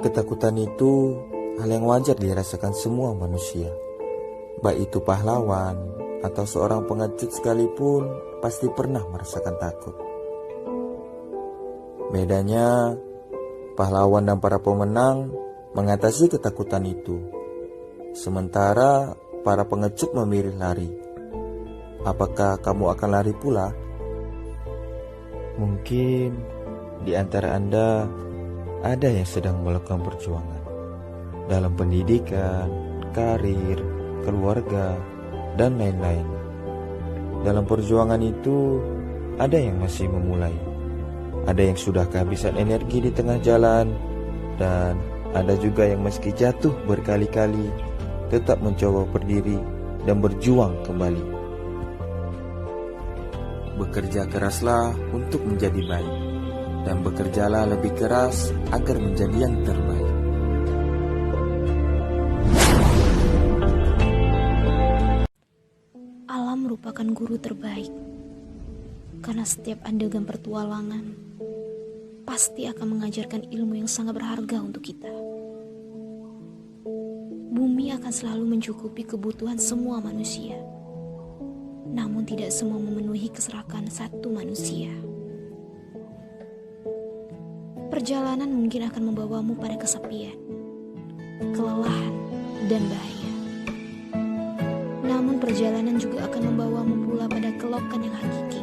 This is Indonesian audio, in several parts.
Ketakutan itu hal yang wajar dirasakan semua manusia. Baik itu pahlawan atau seorang pengecut sekalipun pasti pernah merasakan takut. Bedanya, pahlawan dan para pemenang mengatasi ketakutan itu. Sementara para pengecut memilih lari. Apakah kamu akan lari pula? Mungkin di antara Anda ada yang sedang melakukan perjuangan dalam pendidikan, karir, keluarga, dan lain-lain. Dalam perjuangan itu, ada yang masih memulai, ada yang sudah kehabisan energi di tengah jalan, dan ada juga yang meski jatuh berkali-kali, tetap mencoba berdiri dan berjuang kembali. Bekerja keraslah untuk menjadi baik, dan bekerjalah lebih keras agar menjadi yang terbaik. Alam merupakan guru terbaik, karena setiap adegan pertualangan pasti akan mengajarkan ilmu yang sangat berharga untuk kita. Bumi akan selalu mencukupi kebutuhan semua manusia, namun tidak semua memenuhi keserakan satu manusia. Perjalanan mungkin akan membawamu pada kesepian, kelelahan, dan bahaya. Namun perjalanan juga akan membawamu pula pada kelokan yang hakiki.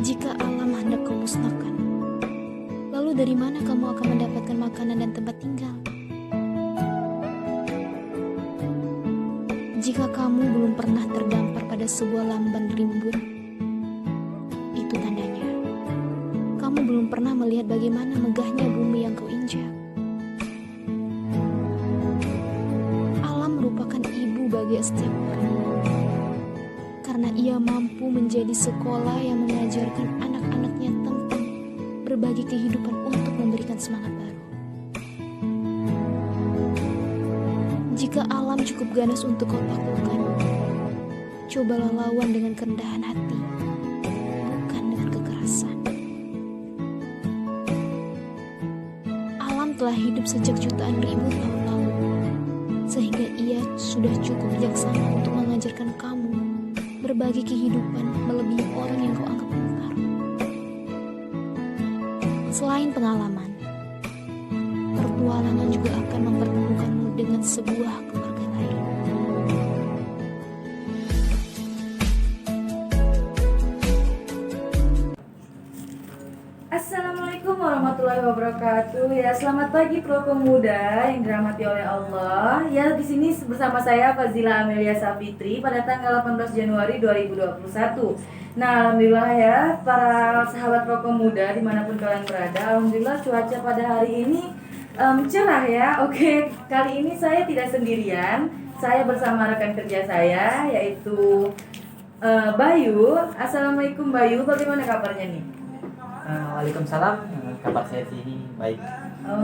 Jika alam hendak kau musnahkan, lalu dari mana kamu akan mendapatkan makanan dan tempat tinggal? Jika kamu belum pernah terdampar pada sebuah lamban rimbun, itu tandanya kamu belum pernah melihat bagaimana megahnya bumi yang kau injak. Alam merupakan ibu bagi setiap orang, karena ia mampu menjadi sekolah yang mengajarkan anak-anaknya tentang berbagi kehidupan untuk memberikan semangat baru. Jika alam cukup ganas untuk kau taklukkan, cobalah lawan dengan kerendahan hati, bukan dengan kekerasan. Alam telah hidup sejak jutaan ribu tahun lalu, sehingga ia sudah cukup bijaksana untuk mengajarkan kamu berbagi kehidupan melebihi orang yang kau anggap pintar. Selain pengalaman, pertualangan juga akan mempertemukanmu dengan sebuah keluarga lain. Assalamualaikum warahmatullahi wabarakatuh. Ya, selamat pagi Pro Pemuda yang dirahmati oleh Allah. Ya, di sini bersama saya Fazila Amelia Safitri pada tanggal 18 Januari 2021. Nah, alhamdulillah ya para sahabat Pro Pemuda dimanapun kalian berada, alhamdulillah cuaca pada hari ini cerah ya. Oke, kali ini saya tidak sendirian. Saya bersama rekan kerja saya yaitu Bayu. Assalamualaikum Bayu, bagaimana kabarnya nih? Waalaikumsalam, kabar saya sini baik.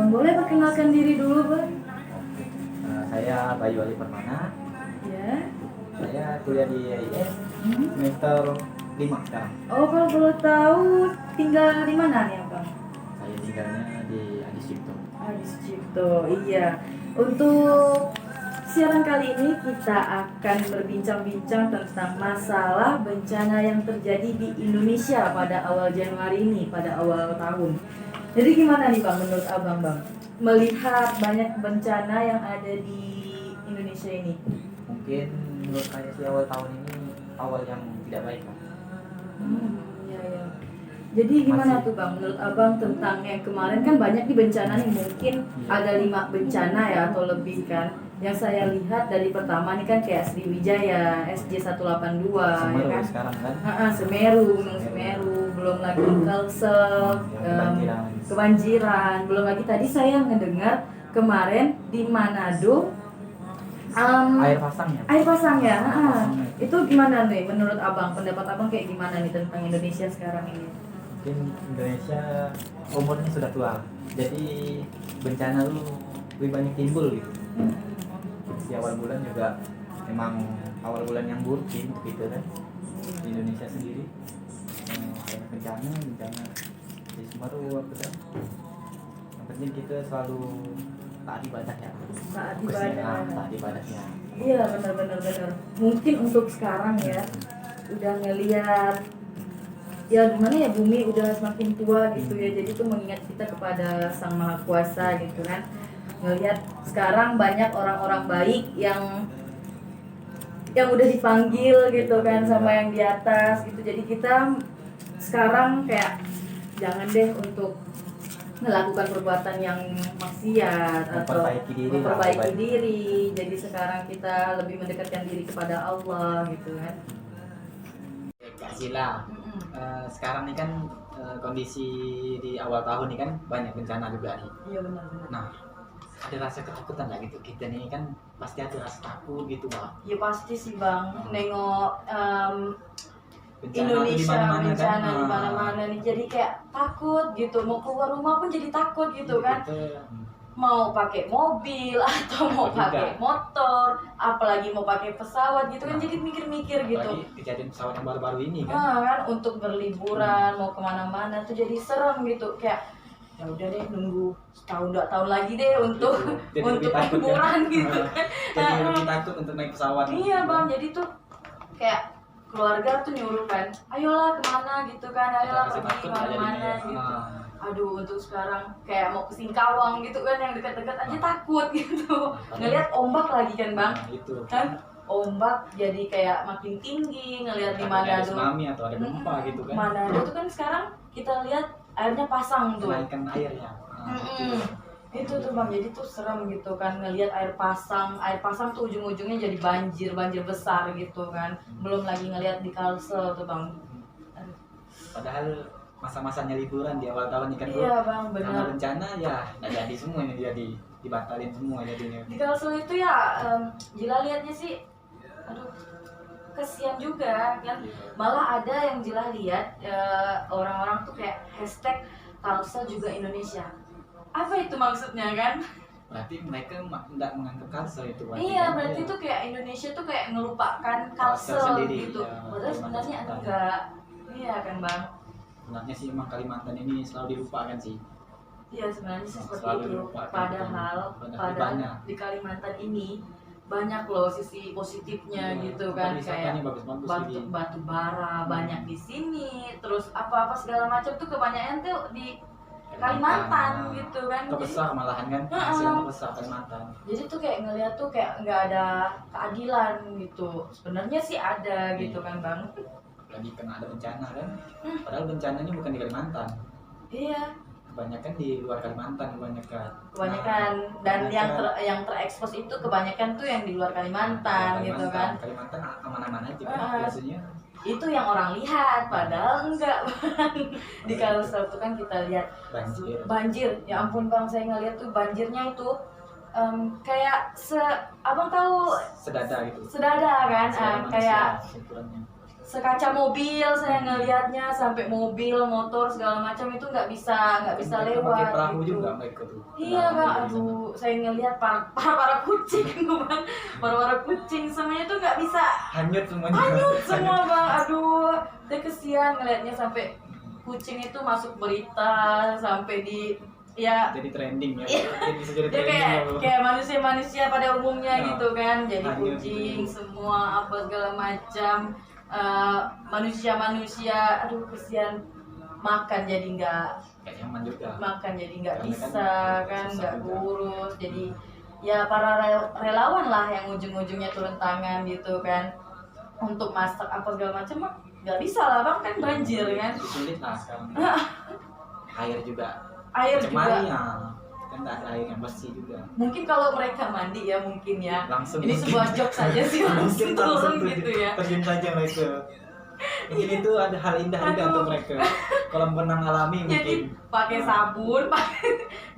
Boleh perkenalkan diri dulu, Bang? Saya Bayu Ali Permana. Ya. Saya kuliah di IAIS semester 5 sekarang. Oh, kalau boleh tahu tinggal di mana nih, Bang? Saya tinggalnya di Adi Cipto. Adi Cipto, iya. Untuk siaran kali ini kita akan berbincang-bincang tentang masalah bencana yang terjadi di Indonesia pada awal Januari ini, pada awal tahun. Jadi gimana nih Bang menurut Abang Bang? Melihat banyak bencana yang ada di Indonesia ini. Mungkin menurut saya sih awal tahun ini awal yang tidak baik, Pak. Iya ya. Jadi gimana tuh Bang menurut Abang tentang yang kemarin kan banyak nih bencana nih, mungkin ada 5 bencana ya atau lebih kan. Yang saya lihat dari pertama nih kan kayak Sriwijaya, SJ 182 Semeru ya kan. sekarang kan. Semeru, Gunung Semeru, belum lagi Kalsel, kebanjiran, belum lagi tadi saya mendengar kemarin di Manado Air pasang ya. air pasang ya. Itu gimana nih menurut Abang? Pendapat Abang kayak gimana nih tentang Indonesia sekarang ini? Mungkin Indonesia umurnya sudah tua, jadi bencana lu lebih banyak timbul gitu. Di awal bulan juga memang awal bulan yang buruk sih untuk itu kan di Indonesia sendiri. Banyak bencana kondisi Semeru apa kan. Yang penting kita selalu taat ibadah ya. Taat Fokusnya, ibadah. taat ibadahnya. Iya benar-benar benar. Mungkin untuk sekarang ya udah ngelihat ya gimana ya, bumi udah semakin tua gitu ya, jadi tuh mengingat kita kepada Sang Maha Kuasa gitu kan. Ngelihat sekarang banyak orang-orang baik yang udah dipanggil gitu kan sama yang di atas gitu. Jadi kita sekarang kayak jangan deh untuk melakukan perbuatan yang maksiat atau Memperbaiki diri lah, memperbaiki memperbaiki. diri. Jadi sekarang kita lebih mendekatkan diri kepada Allah gitu kan. Kak Sila, sekarang nih kan kondisi di awal tahun nih kan banyak bencana juga nih. Iya benar-benar. Nah, ada rasa ketakutan lah gitu. Kita nih kan pasti ada rasa takut gitu Bang. Ya pasti sih Bang, nengok Bencana Indonesia bencana di Ah, mana-mana nih, jadi kayak takut gitu, mau keluar rumah pun jadi takut gitu kan. kita, Mau pakai mobil atau mau Juga. pakai motor, apalagi mau pakai pesawat gitu kan, Nah, jadi mikir-mikir gitu. apalagi kejadian pesawat yang baru-baru ini kan. Kan untuk berliburan mau kemana-mana tuh jadi serem gitu, kayak ya udah deh nunggu setahun 2 tahun lagi deh untuk Jadi untuk lebih takut liburan kan? gitu. Jadi lebih takut untuk naik pesawat. Iya Bang, jadi tuh kayak keluarga tuh nyuruh kan, ayolah kemana gitu kan, ayolah Rasa pergi takut lah kemana-mana jadinya. gitu. Ah, Aduh, untuk sekarang kayak mau ke Singkawang gitu kan, yang dekat-dekat aja takut gitu. Ngelihat ombak lagi kan Bang, nah, itu kan ombak jadi kayak makin tinggi. Ngelihat di Takutnya ada Manado, tsunami atau ada gempa gitu kan. Manado tuh kan sekarang kita lihat airnya pasang tuh. Kenaikan airnya. Nah, itu. Itu tuh Bang, jadi tuh serem gitu kan ngelihat air pasang tuh ujung-ujungnya jadi banjir besar gitu kan. Belum lagi ngelihat di Kalsel tuh Bang. Aduh. Padahal masa-masanya liburan di awal tahun ini kan bro. Iya Bang, Karena benar. bencana ya nggak jadi semua ini, jadi dibatalin semua jadinya. Di Kalsel itu ya Jila lihatnya sih, aduh kesian juga kan. Malah ada yang Jila lihat orang-orang tuh kayak hashtag Kalsel juga Indonesia. Apa itu maksudnya kan? Berarti mereka tidak menganggap Kalsel itu. Iya, berarti tuh kayak Indonesia tuh kayak ngelupakan Kalsel Kalsel sendiri, gitu. ya, Padahal sebenarnya Kalimantan. enggak. Iya kan Bang? Sebenarnya sih emang Kalimantan ini selalu dilupakan sih. Iya sebenarnya sih seperti Selalu itu. dilupakan. Padahal banyak. di Kalimantan ini banyak loh sisi positifnya Iya, gitu kan, wisatanya kayak bagus-bagus batu lagi. batu bara banyak di sini, terus apa-apa segala macam tuh kebanyakan tuh di Kalimantan gitu kan. Terbesar malahan kan, Heeh. hasil yang terbesar Kalimantan. Jadi tuh kayak ngeliat tuh kayak nggak ada keadilan gitu. Sebenarnya sih ada gitu kan Bang. Lagi kena ada bencana kan, padahal bencananya bukan di Kalimantan, Iya, kebanyakan di luar Kalimantan kebanyakan. kebanyakan dan yang terekspos itu kebanyakan tuh yang di luar Kalimantan gitu kan. Kalimantan aman-aman aja kan Heeh. biasanya. Itu yang orang lihat, padahal enggak Bang. Di Kalsel tuh kan kita lihat banjir. Ya ampun Bang, saya ngeliat tuh banjirnya itu kayak abang tahu Sedada gitu. sedada kan, Sedada kayak manusia, ukurannya. sekaca mobil saya ngelihatnya, sampai mobil, motor segala macam itu nggak bisa Mereka lewat. pakai perahu gitu. juga mereka tuh. Iya Perahu Bang, juga di sana. aduh saya ngelihat para kucing Bang, para kucing semuanya tuh nggak bisa, Hanyut semuanya. hanyut semua Bang, aduh saya kesian ngelihatnya, sampai kucing itu masuk berita sampai di ya Jadi trending ya. Iya. Jadi bisa jadi dia trending ya, bro. kayak manusia-manusia pada umumnya Nah, gitu kan, jadi hanyut kucing gitu. semua apa segala macam. Manusia-manusia, aduh kesian, makan jadi nggak Kayak nyaman juga. makan jadi nggak Karena bisa kan kan, susah nggak juga. kurus, jadi ya para relawan lah yang ujung-ujungnya turun tangan gitu kan untuk masak apa segala macam, mah nggak bisa lah Bang, kan banjir kan, Sulit lah sekarang. Air juga. air Cemari juga. ya. Kan nggak ada air yang bersih juga. Mungkin kalau mereka mandi ya mungkin ya, Langsung ini mungkin. sebuah jokes saja sih, langsung turun gitu ya. Terjun saja mereka. Mungkin itu ada hal indah juga Aduh. untuk mereka. Kolam renang alami mungkin. Jadi pakai sabun, pakai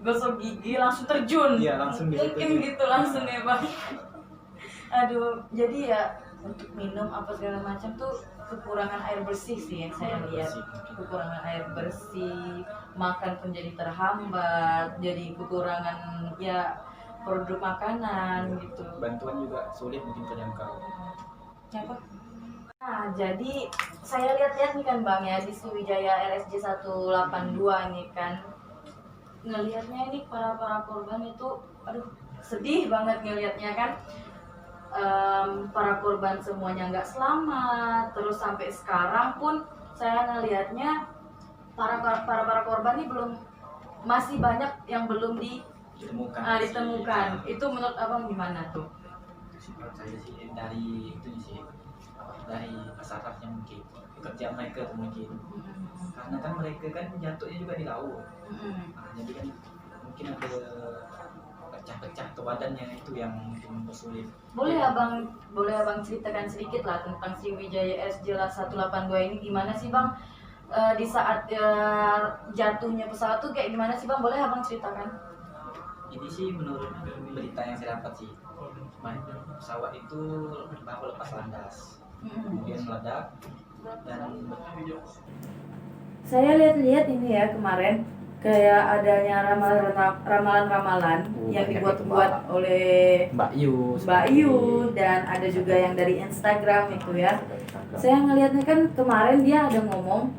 gosok gigi, langsung terjun. Iya, langsung di situ Mungkin tuh. gitu langsung ya Bang. Aduh, jadi ya untuk minum apa segala macam tuh kekurangan air bersih sih yang saya lihat. Kekurangan air bersih, makan pun jadi terhambat, jadi kekurangan ya produk makanan gitu. Bantuan juga sulit mungkin terjangkau. Apa? Nah, jadi saya lihat-lihat nih kan Bang ya di Sriwijaya RSJ 182 ini kan, ngelihatnya ini para korban itu, aduh sedih banget ngelihatnya kan. Para korban semuanya nggak selamat, terus sampai sekarang pun saya ngelihatnya para korban ini masih banyak yang belum ditemukan. Itu menurut abang gimana tuh? Menurut saya sih dari itu sih, dari masyarakat mungkin kerja mereka tuh mungkin, karena kan mereka kan jatuhnya juga di laut. Nah, jadi kan mungkin ada pecah-pecah ke badannya, itu yang mungkin mempersulit. Boleh abang ceritakan sedikit lah tentang Sriwijaya SJ 182 ini gimana sih bang? Di saat jatuhnya pesawat tuh kayak gimana sih bang? Boleh abang ceritakan? Ini sih menurut berita yang saya dapat sih, pesawat itu baru lepas landas, kemudian meledak, dan Saya lihat-lihat ini ya kemarin kayak adanya ramalan-ramalan yang dibuat-buat oleh Mbak Yu dan ada juga yang dari Instagram itu ya. Saya ngelihatnya kan kemarin dia ada ngomong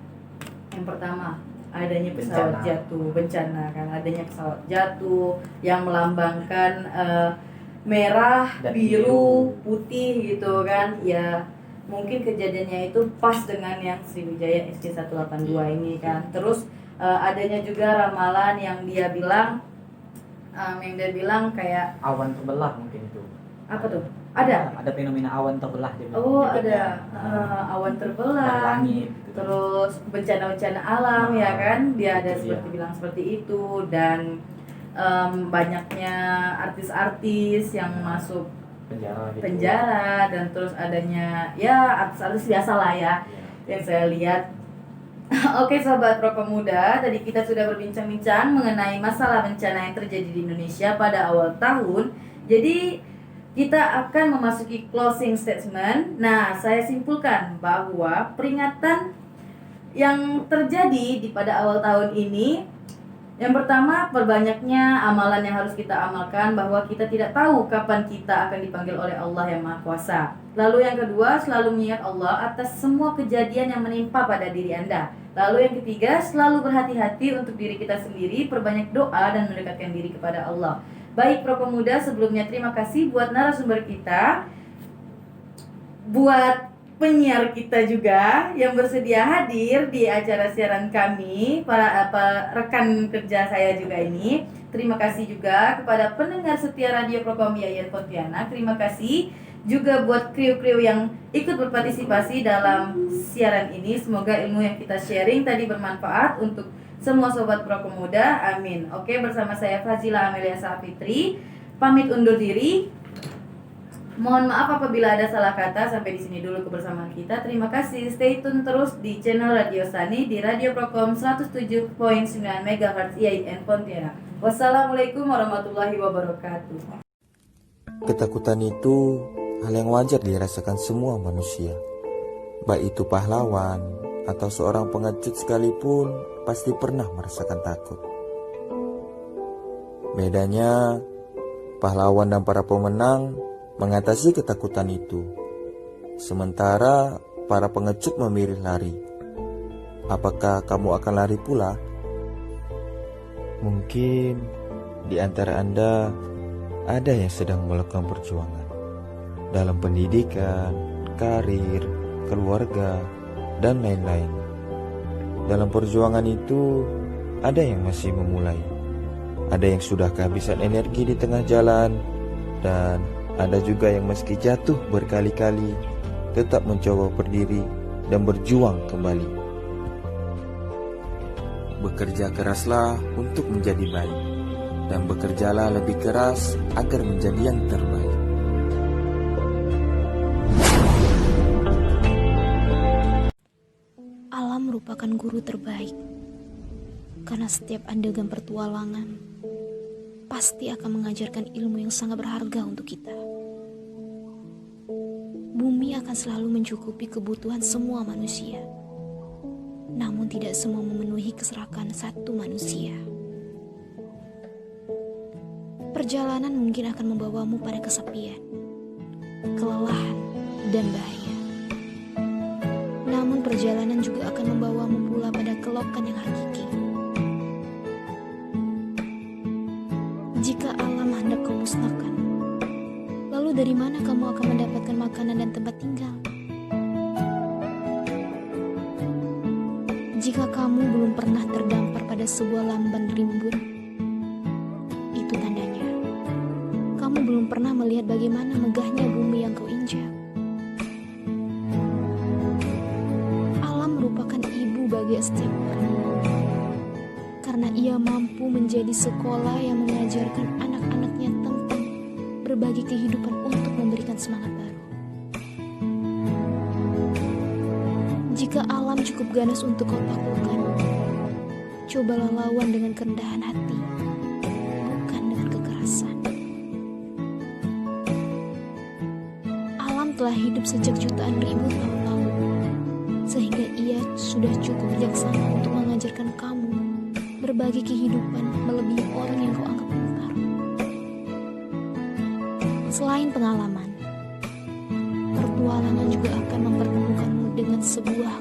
yang pertama adanya pesawat jatuh, bencana kan, adanya pesawat jatuh yang melambangkan merah, biru, putih gitu kan. Ya mungkin kejadiannya itu pas dengan yang Sriwijaya SJ 182 ini kan. Terus adanya juga ramalan yang dia bilang kayak awan terbelah mungkin itu. apa tuh? Ada fenomena awan terbelah dia bilang. Oh, ada awan terbelah. Langit. Terus bencana-bencana alam ya kan, dia ada Itu seperti bilang seperti itu. Dan banyaknya artis-artis yang masuk penjara dan terus adanya ya artis-artis biasa lah ya yang saya lihat. Oke sobat Pro Pemuda, tadi kita sudah berbincang-bincang mengenai masalah bencana yang terjadi di Indonesia pada awal tahun. Jadi kita akan memasuki closing statement. Nah, saya simpulkan bahwa peringatan yang terjadi pada awal tahun ini, yang pertama, perbanyaknya amalan yang harus kita amalkan, bahwa kita tidak tahu kapan kita akan dipanggil oleh Allah yang Maha Kuasa. Lalu yang kedua, selalu mengingat Allah atas semua kejadian yang menimpa pada diri Anda. Lalu yang ketiga, selalu berhati-hati untuk diri kita sendiri, perbanyak doa dan mendekatkan diri kepada Allah. Baik Pro Pemuda, sebelumnya terima kasih buat narasumber kita, buat penyiar kita juga yang bersedia hadir di acara siaran kami, para rekan kerja saya juga ini. Terima kasih juga kepada pendengar setia Radio Propam Yayan Pontianak. Terima kasih juga buat kru-kru yang ikut berpartisipasi dalam siaran ini. Semoga ilmu yang kita sharing tadi bermanfaat untuk semua sobat Pro Pemuda, amin. Oke, bersama saya Fazila Amelia Safitri, pamit undur diri. Mohon maaf apabila ada salah kata. Sampai di sini dulu kebersamaan kita. Terima kasih. Stay tune terus di channel Radio Sani di Radio Prokom 107.9 MHz IAIN Pontianak. Wassalamualaikum warahmatullahi wabarakatuh. Ketakutan itu hal yang wajar dirasakan semua manusia. Baik itu pahlawan atau seorang pengecut sekalipun pasti pernah merasakan takut. Bedanya, pahlawan dan para pemenang mengatasi ketakutan itu, sementara para pengecut memilih lari. Apakah kamu akan lari pula? Mungkin di antara Anda ada yang sedang melakukan perjuangan dalam pendidikan, karir, keluarga, dan lain-lain. Dalam perjuangan itu, ada yang masih memulai, ada yang sudah kehabisan energi di tengah jalan, dan ada juga yang meski jatuh berkali-kali tetap mencoba berdiri dan berjuang kembali. Bekerja keraslah untuk menjadi baik, dan bekerjalah lebih keras agar menjadi yang terbaik. Alam merupakan guru terbaik, karena setiap adegan pertualangan pasti akan mengajarkan ilmu yang sangat berharga untuk kita. Bumi akan selalu mencukupi kebutuhan semua manusia, namun tidak semua memenuhi keserakan satu manusia. Perjalanan mungkin akan membawamu pada kesepian, kelelahan, dan bahaya. Namun perjalanan juga akan membawamu pula pada kelokan yang hakiki. Jika alam hendak kau musnahkan, lalu dari mana kamu akan mendapatkan makanan dan tempat tinggal? Jika kamu belum pernah terdampar pada sebuah lamban rimbun, itu tandanya kamu belum pernah melihat bagaimana megahnya bumi yang kau injak. Alam merupakan ibu bagi setiap orang, karena ia mampu menjadi sekolah yang mengajarkan anak-anaknya tentang berbagi kehidupan untuk memberikan semangat baru. Jika alam cukup ganas untuk kau taklukkan, cobalah lawan dengan kerendahan hati, bukan dengan kekerasan. Alam telah hidup sejak jutaan ribu tahun lalu, sehingga ia sudah cukup bijaksana untuk mengajarkan kamu berbagi kehidupan melebihi orang yang kau anggap pintar. Selain pengalaman, pertualangan juga akan mempertemukanmu dengan sebuah